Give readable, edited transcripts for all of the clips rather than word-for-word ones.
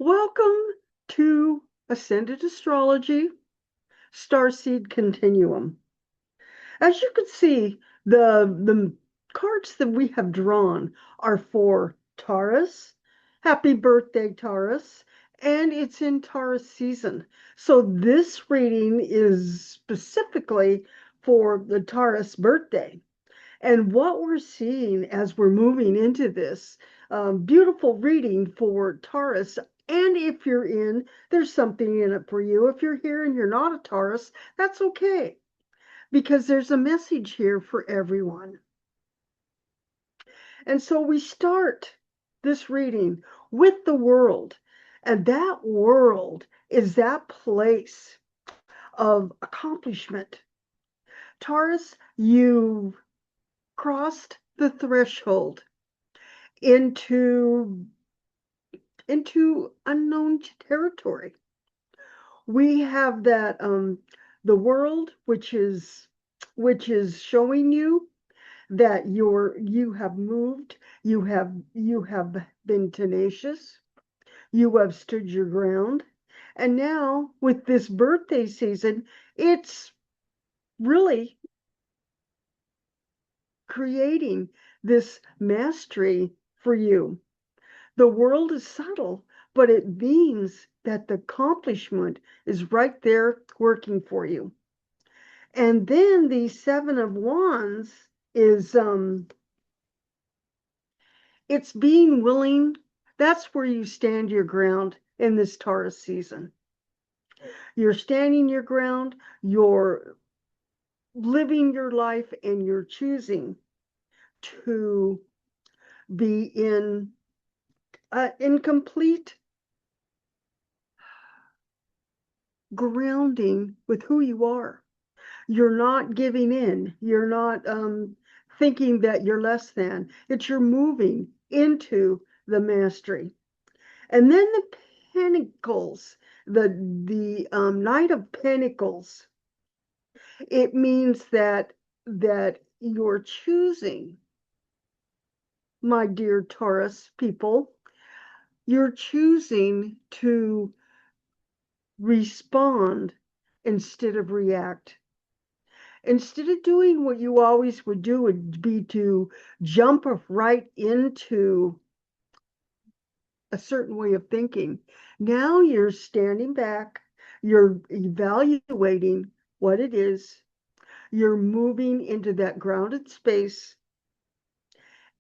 Welcome to Ascended Astrology Starseed Continuum. As you can see, the cards that we have drawn are for Taurus. Happy birthday, Taurus. And it's in Taurus season. So this reading is specifically for the Taurus birthday. And what we're seeing as we're moving into this beautiful reading for Taurus, and if you're in, there's something in it for you. If you're here and you're not a Taurus, that's okay, because there's a message here for everyone. And so we start this reading with the world, and that world is that place of accomplishment. Taurus, you crossed the threshold into unknown territory. We have that the world, which is showing you that you have moved, you have been tenacious, you have stood your ground, and now with this birthday season, it's really creating this mastery for you. The world is subtle, but it means that the accomplishment is right there working for you. And then the Seven of Wands is it's being willing. That's where you stand your ground in this Taurus season. You're standing your ground, you're living your life, and you're choosing to be in complete grounding with who you are. You're not giving in. You're not thinking that you're less than. It's you're moving into the mastery. And then the Pentacles, the Knight of Pentacles. It means that you're choosing, my dear Taurus people, you're choosing to respond instead of react. Instead of doing what you always would do, would be to jump right into a certain way of thinking. Now you're standing back, you're evaluating what it is, you're moving into that grounded space.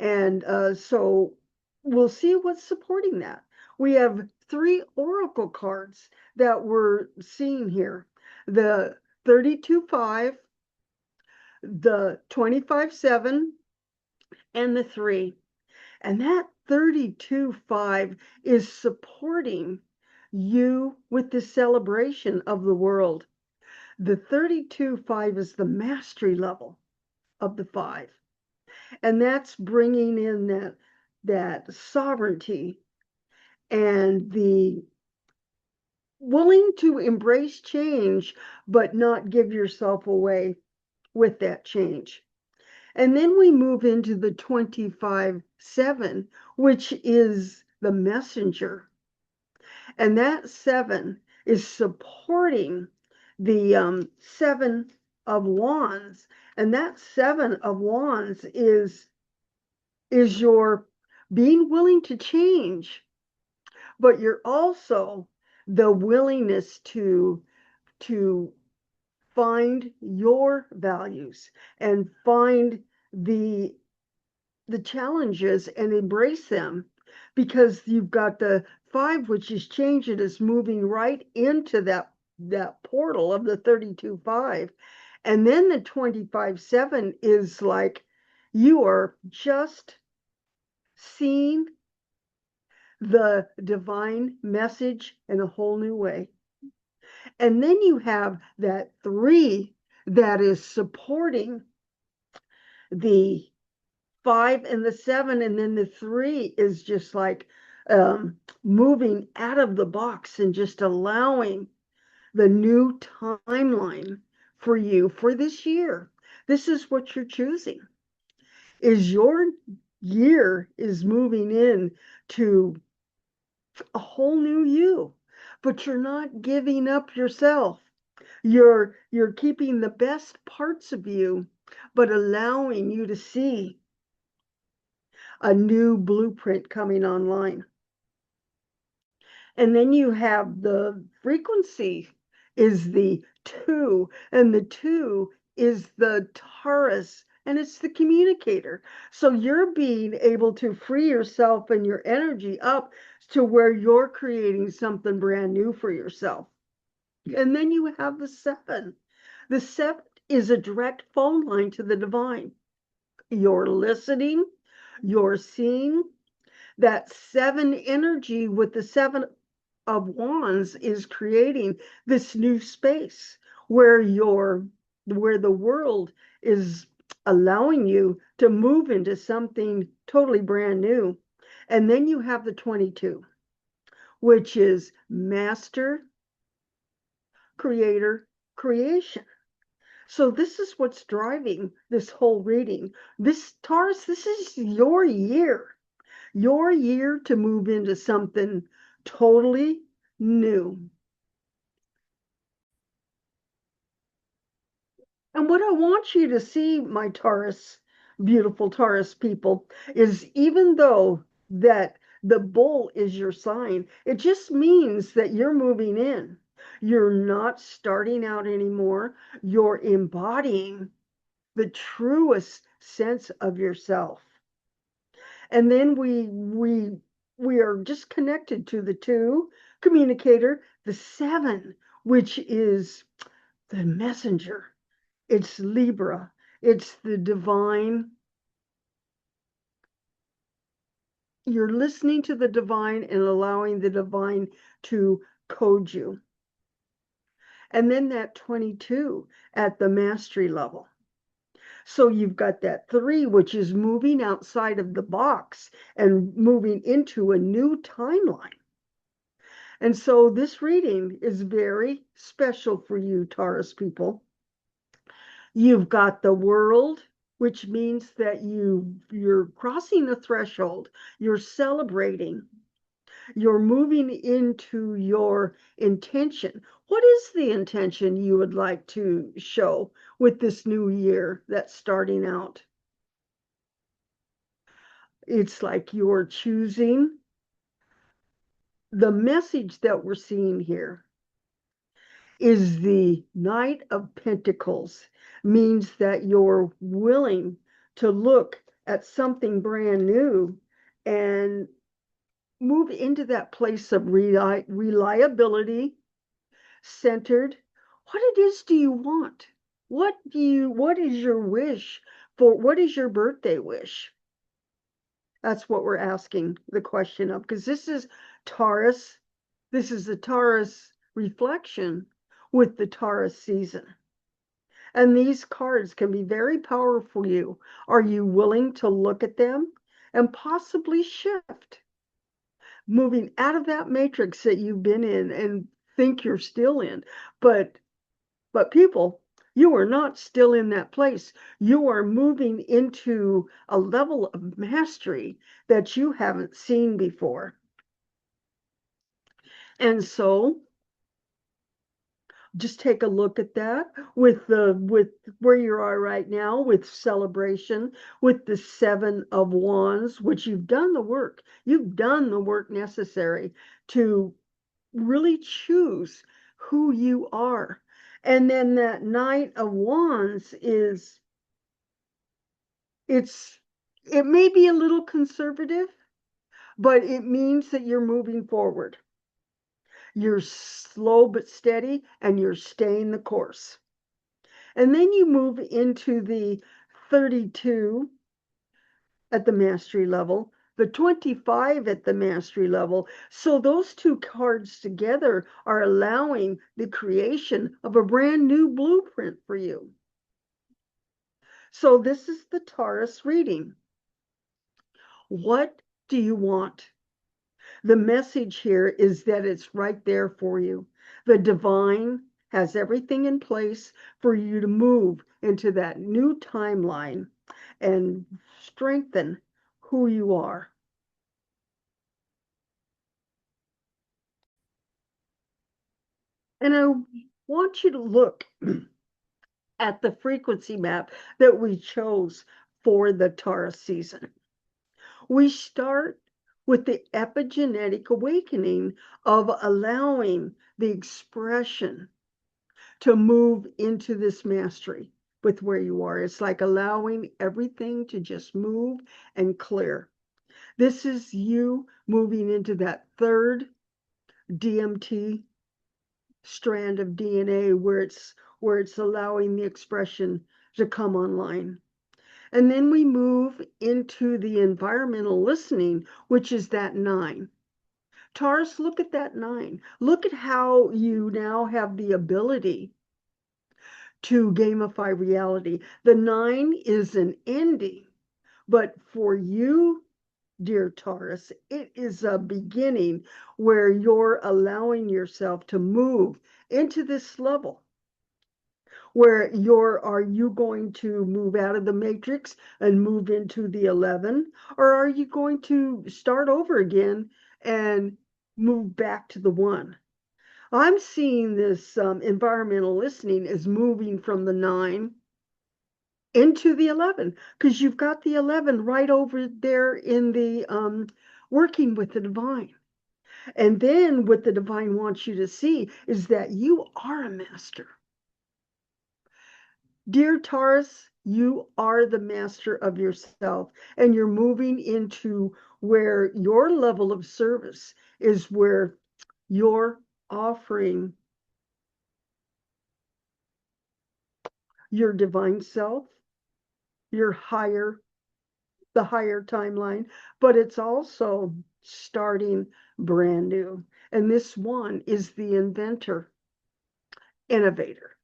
And so we'll see what's supporting that. We have three oracle cards that we're seeing here: the 32-5, the 25-7, and the 3. And that 32-5 is supporting you with the celebration of the world. The 32-5 is the mastery level of the 5. And that's bringing in that sovereignty and the willing to embrace change, but not give yourself away with that change. And then we move into the 25-7, which is the messenger. And that 7 is supporting the 7 of Wands. And that 7 of Wands is your being willing to change, but you're also the willingness to find your values and find the challenges and embrace them, because you've got the 5, which is change. It is moving right into that portal of the 32-5. And then the 25-7 is like you are just seeing the divine message in a whole new way. And then you have that 3 that is supporting the 5 and the 7, and then the 3 is just like moving out of the box and just allowing the new timeline for you for this year. This is what you're choosing. Is your year is moving in to a whole new you, but you're not giving up yourself. You're keeping the best parts of you, but allowing you to see a new blueprint coming online. And then you have the frequency is the two, and the two is the Taurus, and it's the communicator. So you're being able to free yourself and your energy up to where you're creating something brand new for yourself. And then you have the seven. The seven is a direct phone line to the divine. You're listening, you're seeing. That seven energy with the seven of wands is creating this new space where where the world is allowing you to move into something totally brand new. And then you have the 22, which is master, creator, creation. So this is what's driving this whole reading. This Taurus, this is your year to move into something totally new. And what I want you to see, my Taurus, beautiful Taurus people, is even though that the bull is your sign, it just means that you're moving in. You're not starting out anymore. You're embodying the truest sense of yourself. And then we are just connected to the two communicator, the seven, which is the messenger. It's Libra. It's the divine. You're listening to the divine and allowing the divine to code you. And then that 22 at the mastery level. So you've got that three, which is moving outside of the box and moving into a new timeline. And so this reading is very special for you, Taurus people. You've got the world, which means that you're crossing the threshold, you're celebrating, you're moving into your intention. What is the intention you would like to show with this new year that's starting out? It's like you're choosing the message that we're seeing here is the Knight of Pentacles, means that you're willing to look at something brand new and move into that place of reliability, centered. What it is do you want? What is your wish for? What is your birthday wish? That's what we're asking the question of, because this is Taurus. This is the Taurus reflection with the Taurus season. And these cards can be very powerful for you. Are you willing to look at them and possibly shift? Moving out of that matrix that you've been in and think you're still in. But people, you are not still in that place. You are moving into a level of mastery that you haven't seen before. And so just take a look at that with where you are right now with celebration, with the seven of wands, which you've done the work. You've done the work necessary to really choose who you are. And then that Knight of Wands it may be a little conservative, but it means that you're moving forward. You're slow but steady, and you're staying the course. And then you move into the 32 at the mastery level, the 25 at the mastery level. So those two cards together are allowing the creation of a brand new blueprint for you. So this is the Taurus reading. What do you want? The message here is that it's right there for you. The divine has everything in place for you to move into that new timeline and strengthen who you are. And I want you to look at the frequency map that we chose for the Taurus season. We start with the epigenetic awakening of allowing the expression to move into this mastery with where you are. It's like allowing everything to just move and clear. This is you moving into that third DMT strand of DNA where it's allowing the expression to come online. And then we move into the environmental listening, which is that 9. Taurus, look at that 9. Look at how you now have the ability to gamify reality. The 9 is an ending, but for you, dear Taurus, it is a beginning where you're allowing yourself to move into this level where are you going to move out of the matrix and move into the 11, or are you going to start over again and move back to the 1? I'm seeing this environmental listening as moving from the 9 into the 11, because you've got the 11 right over there in the working with the divine. And then what the divine wants you to see is that you are a master. Dear Taurus, you are the master of yourself, and you're moving into where your level of service is where you're offering your divine self, your higher, the higher timeline, but it's also starting brand new. And this one is the inventor, innovator.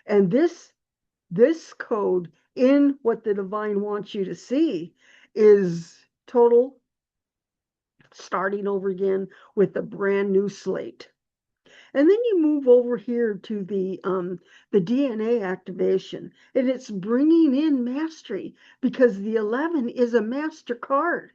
And this code in what the divine wants you to see is total starting over again with a brand new slate. And then you move over here to the DNA activation, and it's bringing in mastery because the 11 is a master card.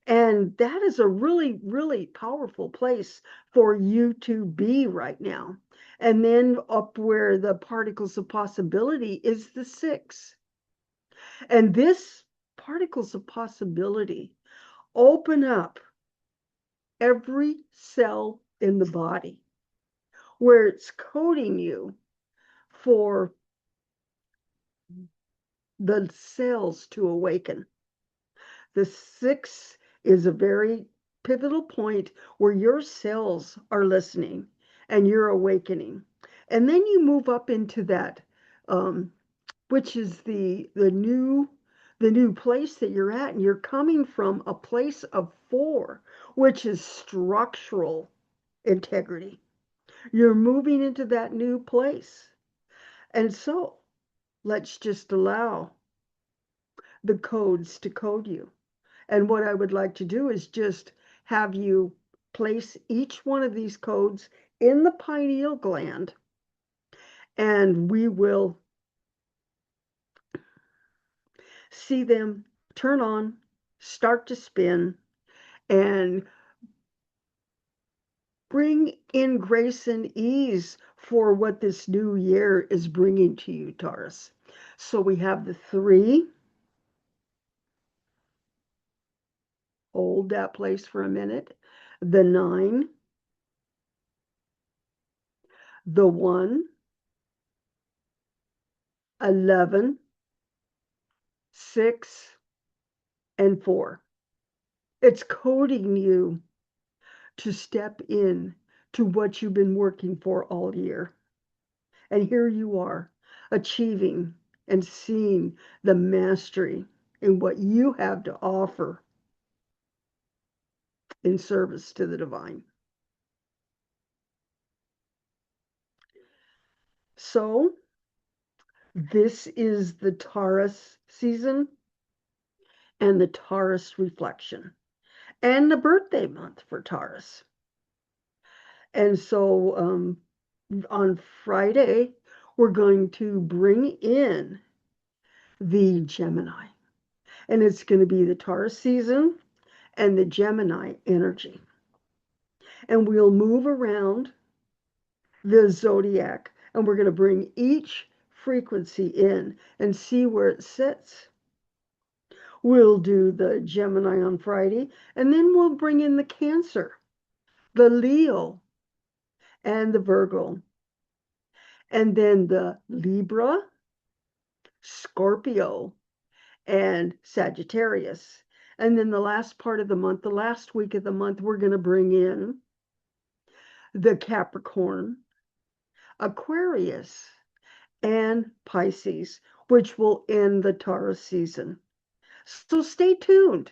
And that is a really, really powerful place for you to be right now. And then up where the particles of possibility is the 6. And this particles of possibility open up every cell in the body where it's coding you for the cells to awaken. The 6 is a very pivotal point where your cells are listening and you're awakening. And then you move up into that, which is the new place that you're at, and you're coming from a place of 4, which is structural integrity. You're moving into that new place. And so let's just allow the codes to code you. And what I would like to do is just have you place each one of these codes in the pineal gland, and we will see them turn on, start to spin, and bring in grace and ease for what this new year is bringing to you, Taurus. So we have the 3. Hold that place for a minute. The 9, the 1, 11, 6, and 4. It's coding you to step in to what you've been working for all year. And here you are, achieving and seeing the mastery in what you have to offer in service to the divine. So, this is the Taurus season and the Taurus reflection and the birthday month for Taurus. And so on Friday, we're going to bring in the Gemini. And it's going to be the Taurus season and the Gemini energy. And we'll move around the zodiac, and we're going to bring each frequency in and see where it sits. We'll do the Gemini on Friday, and then we'll bring in the Cancer, the Leo, and the Virgo, and then the Libra, Scorpio, and Sagittarius. And then the last part of the month, the last week of the month, we're going to bring in the Capricorn, Aquarius, and Pisces, which will end the Taurus season. So stay tuned.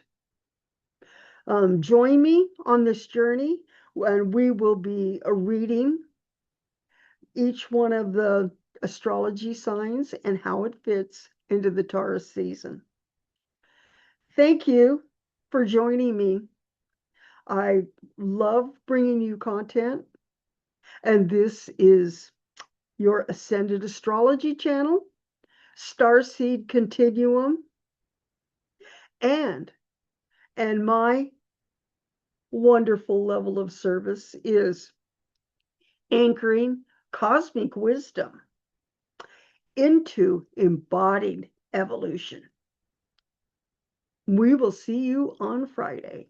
Join me on this journey, and we will be reading each one of the astrology signs and how it fits into the Taurus season. Thank you for joining me. I love bringing you content, and this is your Ascended Astrology channel, Starseed Continuum, and my wonderful level of service is anchoring cosmic wisdom into embodied evolution. We will see you on Friday.